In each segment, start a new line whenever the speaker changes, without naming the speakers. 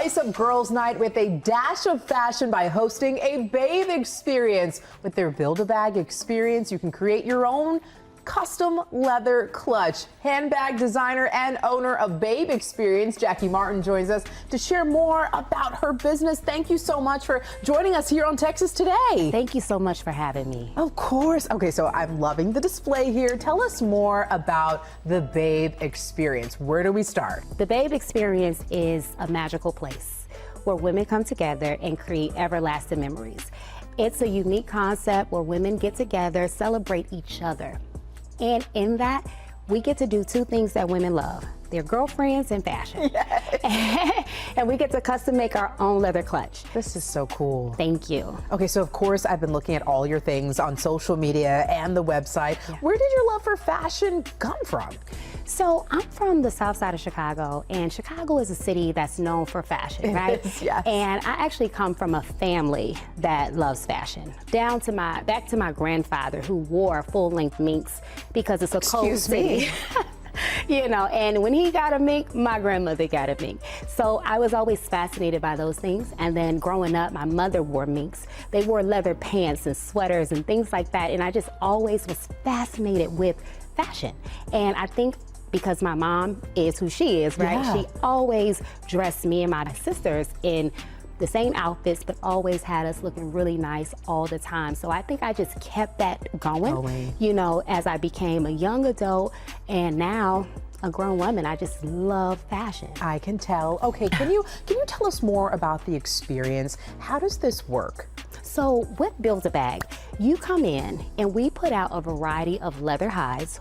Spice up girls' night with a dash of fashion by hosting a Babe Experience. With their Build-A-Bag experience, you can create your own custom leather clutch. Handbag designer and owner of Babe Experience, Jackie Martin, joins us to share more about her business. Thank you so much for joining us here on Texas Today.
Thank you so much for having me.
Of course. Okay, so I'm loving the display here. Tell us more about the Babe Experience. Where do we start?
The Babe Experience is a magical place where women come together and create everlasting memories. It's a unique concept where women get together, celebrate each other. And in that, we get to do two things that women love. Their girlfriends and fashion. Yes. And we get to custom make our own leather clutch.
This is so cool.
Thank you.
Okay, so of course I've been looking at all your things on social media and the website. Yeah. Where did your love for fashion come from?
So I'm from the south side of Chicago, and Chicago is a city that's known for fashion, right?
Yes.
And I actually come from a family that loves fashion. Back to my grandfather, who wore full-length minks because it's a cold city. You know, and when he got a mink, my grandmother got a mink. So I was always fascinated by those things. And then growing up, my mother wore minks. They wore leather pants and sweaters and things like that. And I just always was fascinated with fashion. And I think because my mom is who she is, right? Yeah. She always dressed me and my sisters in the same outfits, but always had us looking really nice all the time. So I think I just kept that going, you know, as I became a young adult and now a grown woman. I just love fashion.
I can tell. Okay, can you tell us more about the experience? How does this work?
So with Build-A-Bag, you come in and we put out a variety of leather hides.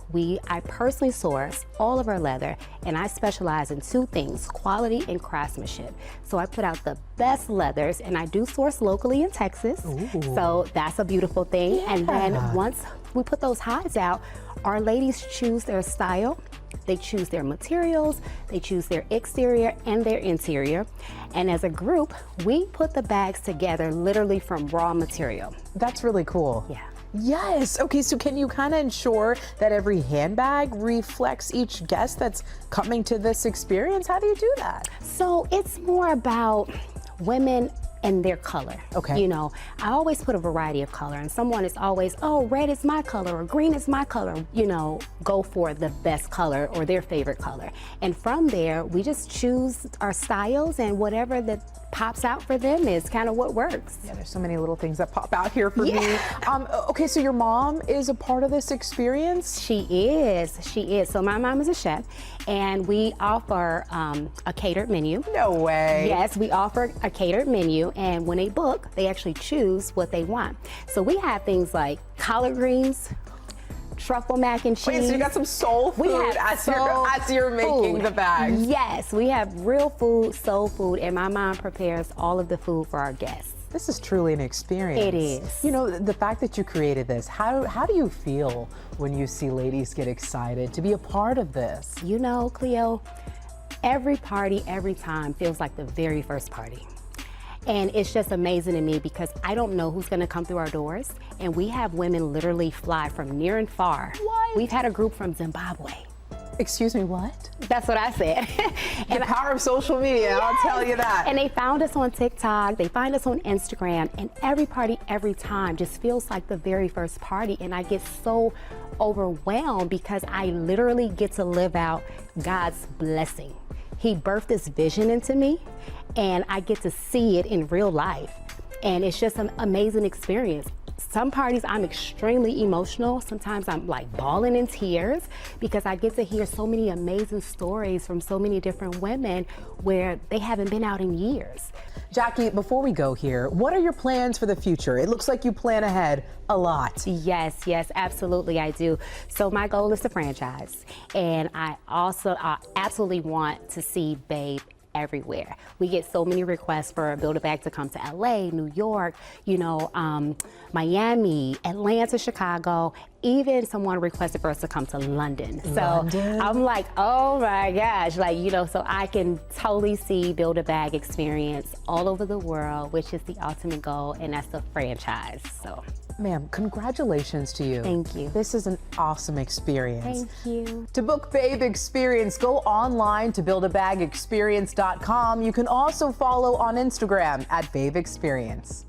I personally source all of our leather, and I specialize in two things, quality and craftsmanship. So I put out the best leathers, and I do source locally in Texas. Ooh. So that's a beautiful thing. Yeah. And then once we put those hides out, our ladies choose their style. They choose their materials, they choose their exterior and their interior. And as a group, we put the bags together literally from raw material.
That's really cool.
Yeah.
Yes. Okay, so can you kind of ensure that every handbag reflects each guest that's coming to this experience? How do you do that?
So it's more about women and their color.
Okay.
You know, I always put a variety of color, and someone is always, oh, red is my color or green is my color. You know, go for the best color or their favorite color. And from there, we just choose our styles, and whatever that pops out for them is kind of what works.
Yeah, there's so many little things that pop out here for me. Okay, so your mom is a part of this experience?
She is. So my mom is a chef, and we offer a catered menu.
No way.
Yes, we offer a catered menu, and when they book, they actually choose what they want. So we have things like collard greens, truffle mac and cheese.
Wait, so you got some soul food as you're making the bags.
Yes, we have real food, soul food, and my mom prepares all of the food for our guests.
This is truly an experience.
It is.
You know, the fact that you created this, how do you feel when you see ladies get excited to be a part of this?
You know, Cleo, every party, every time feels like the very first party. And it's just amazing to me because I don't know who's gonna come through our doors. And we have women literally fly from near and far.
What?
We've had a group from Zimbabwe.
Excuse me, what?
That's what I said.
And the power of social media, yes. I'll tell you that.
And they found us on TikTok, they find us on Instagram, and every party, every time just feels like the very first party. And I get so overwhelmed because I literally get to live out God's blessing. He birthed this vision into me, and I get to see it in real life. And it's just an amazing experience. Some parties I'm extremely emotional. Sometimes I'm like bawling in tears because I get to hear so many amazing stories from so many different women where they haven't been out in years.
Jackie, before we go here, what are your plans for the future? It looks like you plan ahead a lot.
Yes, absolutely I do. So my goal is to franchise. And I absolutely want to see Babe everywhere. We get so many requests for Build-A-Bag to come to LA, New York, you know, Miami, Atlanta, Chicago. Even someone requested for us to come to London. So I'm like, oh my gosh, like, you know, so I can totally see Build-A-Bag experience all over the world, which is the ultimate goal, and that's the franchise. So
Ma'am, congratulations to you.
Thank you.
This is an awesome experience.
Thank you.
To book Babe Experience, go online to BuildABagExperience.com. You can also follow on Instagram at BabeXperience.